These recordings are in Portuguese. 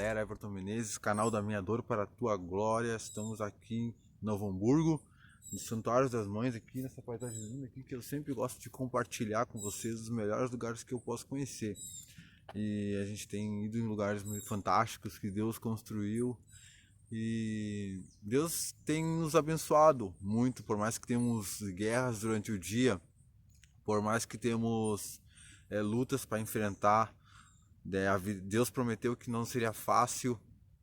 galera, Everton Menezes, canal da Minha Dor para a Tua Glória. Estamos aqui em Novo Hamburgo, no Santuário das Mães, aqui nessa paisagem linda aqui que eu sempre gosto de compartilhar com vocês os melhores lugares que eu posso conhecer. E a gente tem ido em lugares muito fantásticos que Deus construiu e Deus tem nos abençoado muito, por mais que tenhamos guerras durante o dia, por mais que temos lutas para enfrentar. Deus prometeu que não seria fácil,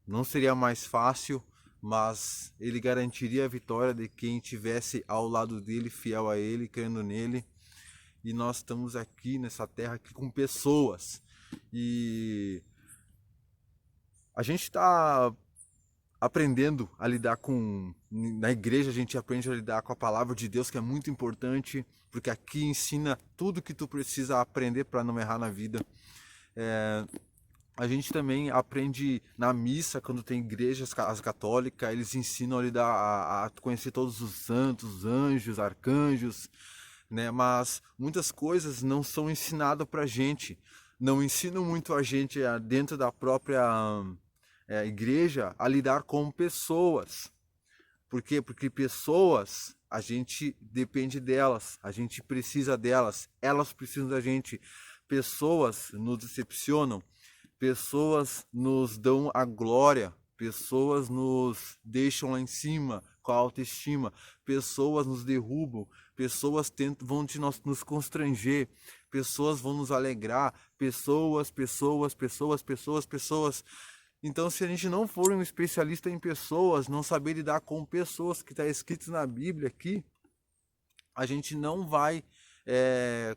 não seria mais fácil, mas Ele garantiria a vitória de quem estivesse ao lado dele, fiel a Ele, crendo nele. E nós estamos aqui nessa terra aqui com pessoas. E a gente está aprendendo a lidar com... Na igreja a gente aprende a lidar com a palavra de Deus, que é muito importante, porque aqui ensina tudo que tu precisa aprender para não errar na vida. A gente também aprende na missa, quando tem igrejas as católicas, eles ensinam a lidar, a conhecer todos os santos, anjos, arcanjos, né? Mas muitas coisas não são ensinadas pra gente, não ensinam muito a gente dentro da própria igreja a lidar com pessoas. Por quê? Porque pessoas, a gente depende delas, a gente precisa delas, elas precisam da gente. Pessoas nos decepcionam, pessoas nos dão a glória, pessoas nos deixam lá em cima com a autoestima, pessoas nos derrubam, pessoas vão nos constranger, pessoas vão nos alegrar, pessoas. Então, se a gente não for um especialista em pessoas, não saber lidar com pessoas, que está escrito na Bíblia aqui, a gente não vai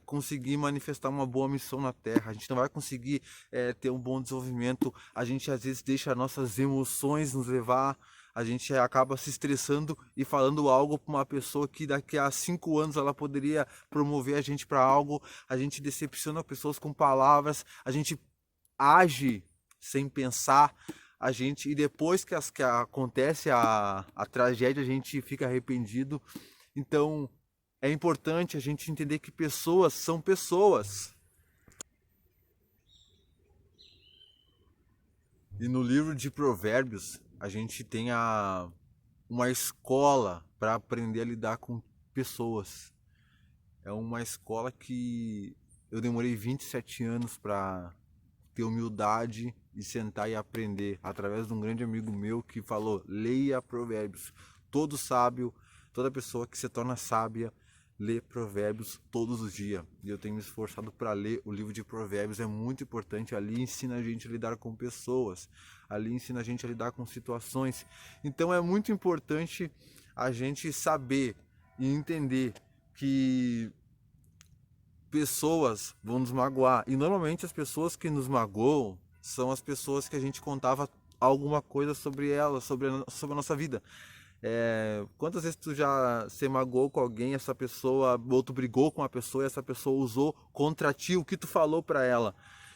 conseguir manifestar uma boa missão na Terra, a gente não vai conseguir ter um bom desenvolvimento. A gente às vezes deixa nossas emoções nos levar, a gente acaba se estressando e falando algo para uma pessoa que daqui a 5 anos ela poderia promover a gente para algo. A gente decepciona pessoas com palavras, a gente age sem pensar, e depois que acontece a tragédia, a gente fica arrependido. Então é importante a gente entender que pessoas são pessoas. E no livro de Provérbios, a gente tem uma escola para aprender a lidar com pessoas. É uma escola que eu demorei 27 anos para ter humildade e sentar e aprender, através de um grande amigo meu que falou: leia Provérbios. Todo sábio, toda pessoa que se torna sábia, lê Provérbios todos os dias. E eu tenho me esforçado para ler o livro de Provérbios, é muito importante. Ali ensina a gente a lidar com pessoas, ali ensina a gente a lidar com situações. Então é muito importante a gente saber e entender que pessoas vão nos magoar. E normalmente as pessoas que nos magoam são as pessoas que a gente contava alguma coisa sobre elas, sobre a nossa vida. Quantas vezes tu já se magoou com alguém, essa pessoa, ou tu brigou com a pessoa e essa pessoa usou contra ti o que tu falou para ela,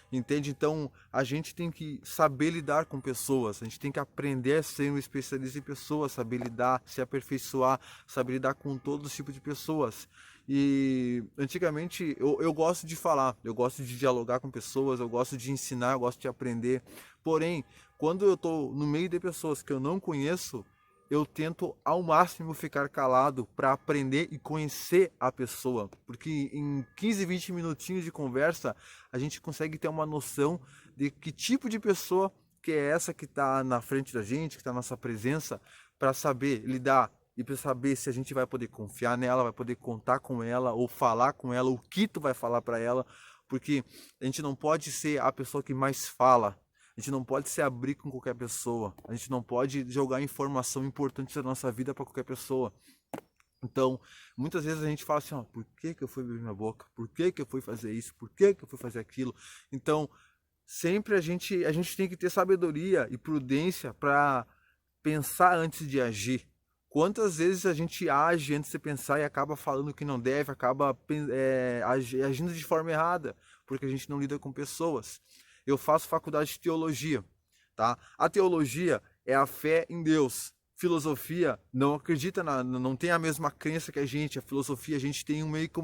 entende? Então a gente tem que saber lidar com pessoas, a gente tem que aprender a ser um especialista em pessoas, saber lidar, se aperfeiçoar, saber lidar com todos os tipos de pessoas. E antigamente eu gosto de falar, eu gosto de dialogar com pessoas, eu gosto de ensinar, eu gosto de aprender. Porém, quando eu estou no meio de pessoas que eu não conheço, eu tento ao máximo ficar calado para aprender e conhecer a pessoa, porque em 15, 20 minutinhos de conversa a gente consegue ter uma noção de que tipo de pessoa que é essa que está na frente da gente, que está na nossa presença, para saber lidar e para saber se a gente vai poder confiar nela, vai poder contar com ela ou falar com ela, o que tu vai falar para ela, porque a gente não pode ser a pessoa que mais fala. A gente não pode se abrir com qualquer pessoa. A gente não pode jogar informação importante da nossa vida para qualquer pessoa. Então, muitas vezes a gente fala assim, ó, por que eu fui beber minha boca? Por que eu fui fazer isso? Por que eu fui fazer aquilo? Então, sempre a gente tem que ter sabedoria e prudência para pensar antes de agir. Quantas vezes a gente age antes de pensar e acaba falando o que não deve, acaba agindo de forma errada, porque a gente não lida com pessoas. Eu faço faculdade de teologia, tá? A teologia é a fé em Deus. Filosofia não acredita, não tem a mesma crença que a gente. A filosofia, a gente tem meio que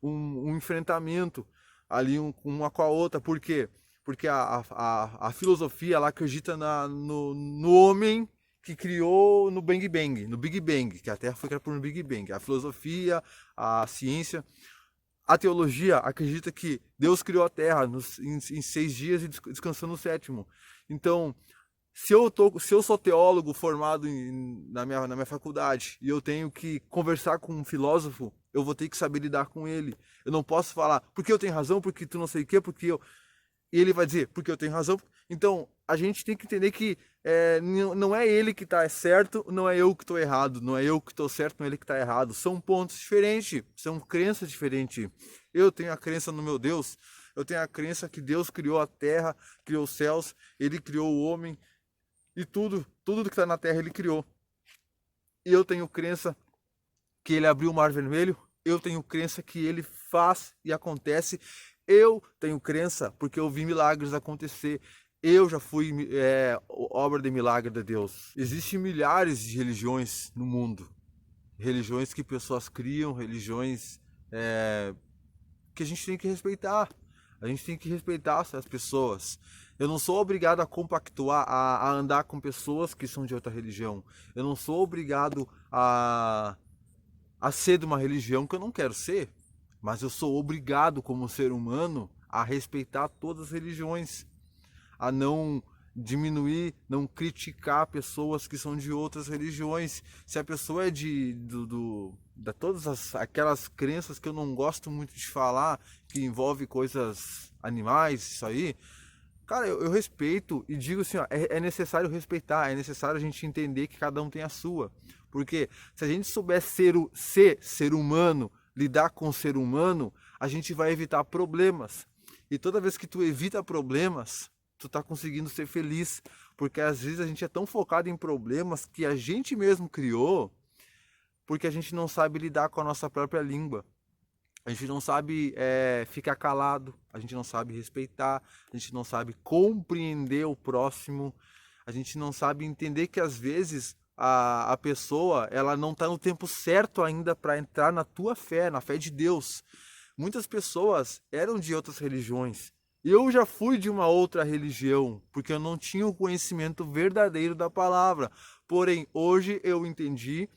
um enfrentamento ali uma com a outra. Por quê? porque a filosofia ela acredita no homem que criou no Big Bang, que a Terra foi criada por um Big Bang. A filosofia, a ciência, a teologia acredita que Deus criou a Terra em 6 dias e descansou no 7º. Então, se eu sou teólogo formado na minha faculdade e eu tenho que conversar com um filósofo, eu vou ter que saber lidar com ele. Eu não posso falar, porque eu tenho razão, porque tu não sei o quê, porque eu... E ele vai dizer, porque eu tenho razão. Então, a gente tem que entender que não é ele que está certo, não é eu que estou errado, não é eu que estou certo, não é ele que está errado. São pontos diferentes, são crenças diferentes. Eu tenho a crença no meu Deus, eu tenho a crença que Deus criou a terra, criou os céus, ele criou o homem, e tudo que está na terra ele criou. E eu tenho crença que ele abriu o mar vermelho, eu tenho crença que ele faz e acontece. Eu tenho crença porque eu vi milagres acontecer. Eu já fui obra de milagre de Deus. Existem milhares de religiões no mundo. Religiões que pessoas criam, religiões que a gente tem que respeitar. A gente tem que respeitar essas pessoas. Eu não sou obrigado a compactuar, a andar com pessoas que são de outra religião. Eu não sou obrigado a ser de uma religião que eu não quero ser. Mas eu sou obrigado, como ser humano, a respeitar todas as religiões. A não diminuir, não criticar pessoas que são de outras religiões. Se a pessoa é de todas aquelas crenças que eu não gosto muito de falar, que envolve coisas animais, isso aí, cara, eu respeito e digo assim, ó, é necessário respeitar, é necessário a gente entender que cada um tem a sua. Porque se a gente souber ser humano, lidar com o ser humano, a gente vai evitar problemas. E toda vez que tu evita problemas, tu tá conseguindo ser feliz. Porque às vezes a gente é tão focado em problemas que a gente mesmo criou, porque a gente não sabe lidar com a nossa própria língua. A gente não sabe ficar calado, a gente não sabe respeitar, a gente não sabe compreender o próximo, a gente não sabe entender que às vezes a pessoa ela não está no tempo certo ainda para entrar na tua fé, na fé de Deus. Muitas pessoas eram de outras religiões. Eu já fui de uma outra religião, porque eu não tinha o conhecimento verdadeiro da palavra. Porém, hoje eu entendi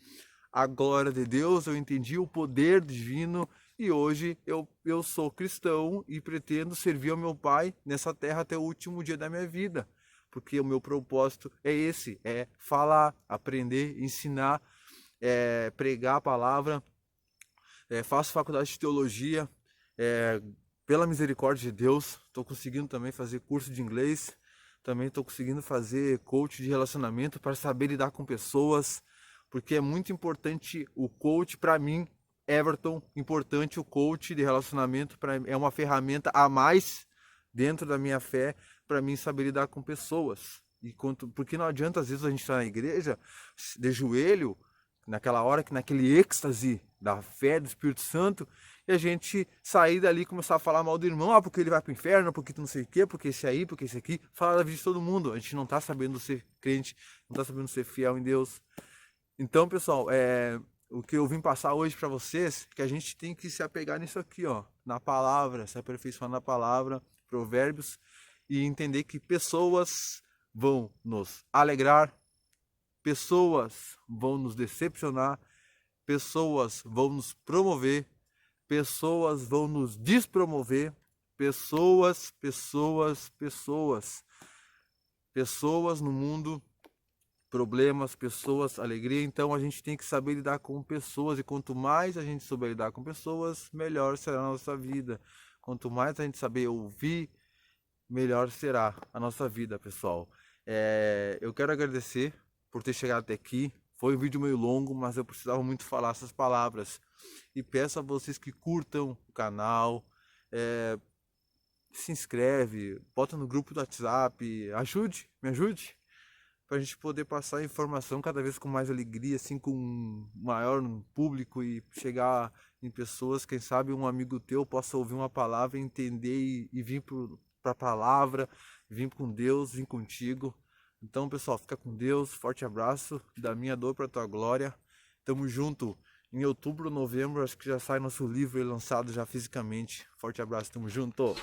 a glória de Deus, eu entendi o poder divino. E hoje eu sou cristão e pretendo servir ao meu Pai nessa terra até o último dia da minha vida. Porque o meu propósito é esse, é falar, aprender, ensinar, pregar a palavra. Faço faculdade de teologia, pela misericórdia de Deus. Estou conseguindo também fazer curso de inglês. Também estou conseguindo fazer coach de relacionamento para saber lidar com pessoas. Porque é muito importante o coach para mim. Everton, importante o coach de relacionamento, é uma ferramenta a mais dentro da minha fé para mim saber lidar com pessoas. Porque não adianta às vezes a gente estar na igreja de joelho, naquela hora, naquele êxtase da fé do Espírito Santo, e a gente sair dali e começar a falar mal do irmão, porque ele vai para o inferno, porque tu não sei o quê, porque esse aí, porque esse aqui, falar da vida de todo mundo. A gente não está sabendo ser crente, não está sabendo ser fiel em Deus. Então, pessoal, o que eu vim passar hoje para vocês, que a gente tem que se apegar nisso aqui, ó, na palavra, se aperfeiçoar na palavra, Provérbios, e entender que pessoas vão nos alegrar, pessoas vão nos decepcionar, pessoas vão nos promover, pessoas vão nos despromover, pessoas no mundo, problemas, pessoas, alegria. Então a gente tem que saber lidar com pessoas, e quanto mais a gente souber lidar com pessoas, melhor será a nossa vida. Quanto mais a gente saber ouvir, melhor será a nossa vida, pessoal. Eu quero agradecer por ter chegado até aqui. Foi um vídeo meio longo, mas eu precisava muito falar essas palavras. E peço a vocês que curtam o canal, se inscreve, bota no grupo do WhatsApp, me ajude, para a gente poder passar a informação cada vez com mais alegria, assim, com maior público, e chegar em pessoas, quem sabe um amigo teu possa ouvir uma palavra, entender e vir para a palavra, vir com Deus, vir contigo. Então, pessoal, fica com Deus, forte abraço, da minha dor para a tua glória. Tamo junto. Em outubro, novembro, acho que já sai nosso livro lançado já fisicamente. Forte abraço, tamo junto!